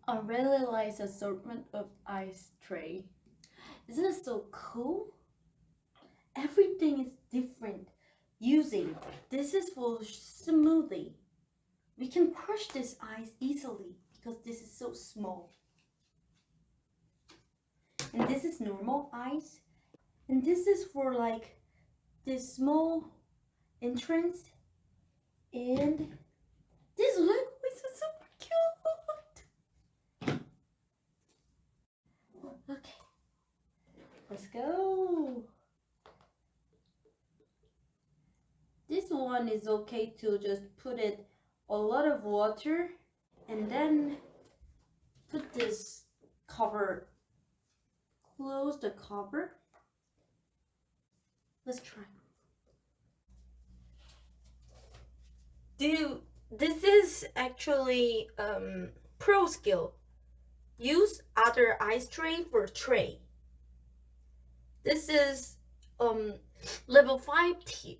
I really like the assortment of ice tray. Isn't it so cool? Everything is different. Using this is for smoothie. We can crush this ice easily because this is so small. And this is normal ice. And this is for like this small entrance. And this liquid is super cute. Okay, let's go. This one is okay to just put it a lot of water and then put this cover, close the cover. Let's try. Dude, this is actually pro skill. Use other ice tray for tray. This is level 5 tip.